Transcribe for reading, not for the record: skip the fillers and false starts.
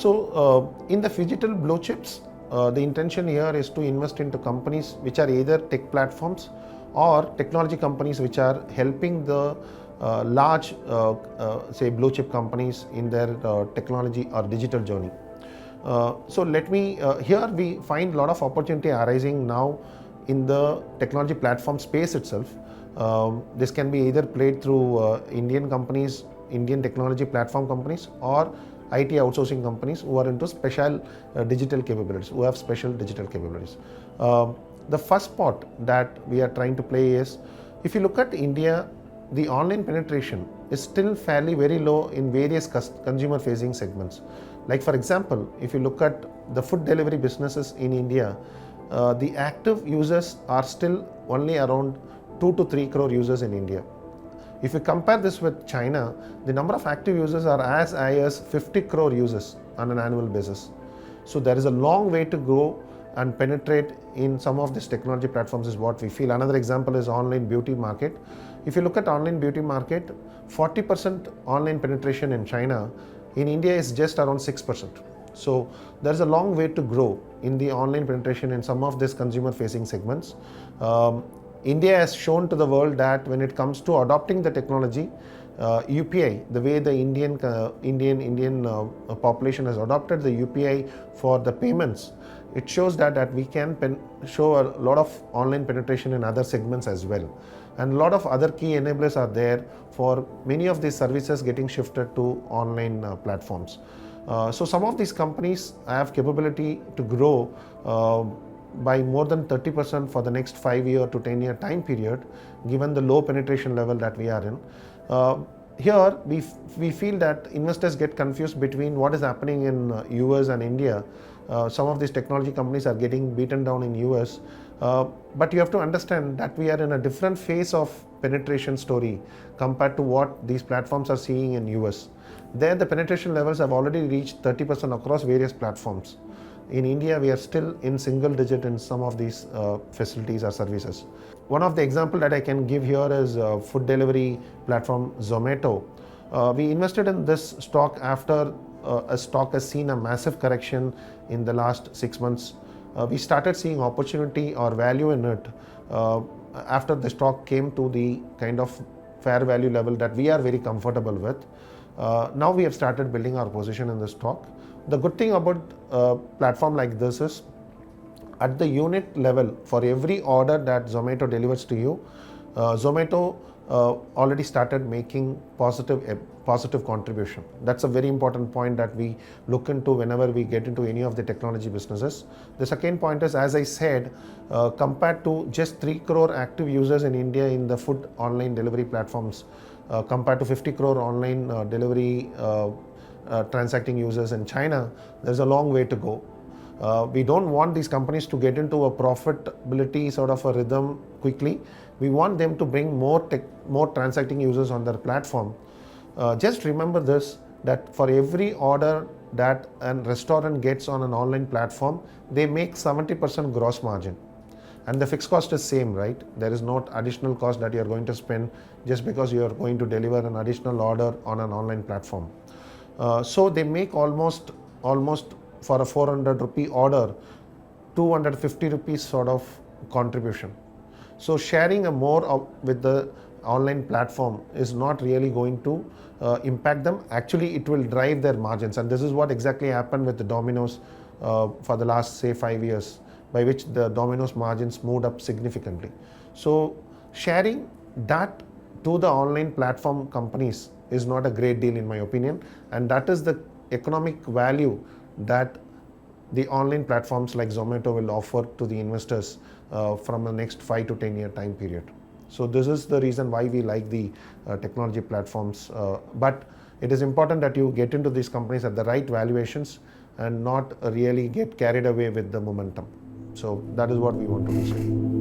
In the Phygital Bluechips, the intention here is to invest into companies which are either tech platforms or technology companies which are helping the large, say, blue chip companies in their technology or digital journey. Here we find a lot of opportunity arising now in the technology platform space itself. This can be either played through Indian companies, Indian technology platform companies, or IT outsourcing companies who are into special digital capabilities, who have special digital capabilities. The first spot that we are trying to play is, if you look at India, the online penetration is still fairly very low in various consumer facing segments. Like for example, if you look at the food delivery businesses in India, the active users are still only around 2 to 3 crore users in India. If you compare this with China, the number of active users are as high as 50 crore users on an annual basis. So there is a long way to go and penetrate in some of these technology platforms is what we feel. Another example is online beauty market. If you look at online beauty market, 40% online penetration in China, in India is just around 6%. So there's a long way to grow in the online penetration in some of these consumer facing segments. India has shown to the world that when it comes to adopting the technology, UPI, the way the Indian population has adopted the UPI for the payments, it shows that we can show a lot of online penetration in other segments as well. And a lot of other key enablers are there for many of these services getting shifted to online platforms. So some of these companies have capability to grow by more than 30% for the next 5-year to 10-year time period, given the low penetration level that we are in. Here we feel that investors get confused between what is happening in US and India. Some of these technology companies are getting beaten down in US, but you have to understand that we are in a different phase of penetration story compared to what these platforms are seeing in US. There the penetration levels have already reached 30% across various platforms. In India, we are still in single digit in some of these facilities or services. One of the example that I can give here is food delivery platform Zomato. We invested in this stock after a stock has seen a massive correction in the last 6 months. We started seeing opportunity or value in it after the stock came to the kind of fair value level that we are very comfortable with. Now we have started building our position in the stock. The good thing about a platform like this is, at the unit level, for every order that Zomato delivers to you, Zomato already started making positive contribution. That's a very important point that we look into whenever we get into any of the technology businesses. The second point is, as I said, compared to just 3 crore active users in India in the food online delivery platforms, compared to 50 crore online delivery transacting users in China, there's a long way to go. We don't want these companies to get into a profitability sort of a rhythm quickly. We want them to bring more transacting users on their platform. Just remember this, that for every order that a restaurant gets on an online platform, they make 70% gross margin. And the fixed cost is same, right? There is no additional cost that you are going to spend just because you are going to deliver an additional order on an online platform. So they make almost for a 400 rupee order, 250 rupees sort of contribution. So sharing a more with the online platform is not really going to impact them. Actually, it will drive their margins, and this is what exactly happened with the Domino's for the last, say, 5 years, by which the Domino's margins moved up significantly. So sharing that to the online platform companies is not a great deal in my opinion, and that is the economic value that the online platforms like Zomato will offer to the investors from the next 5 to 10 year time period. So this is the reason why we like the technology platforms, but it is important that you get into these companies at the right valuations and not really get carried away with the momentum. So that is what we want to say.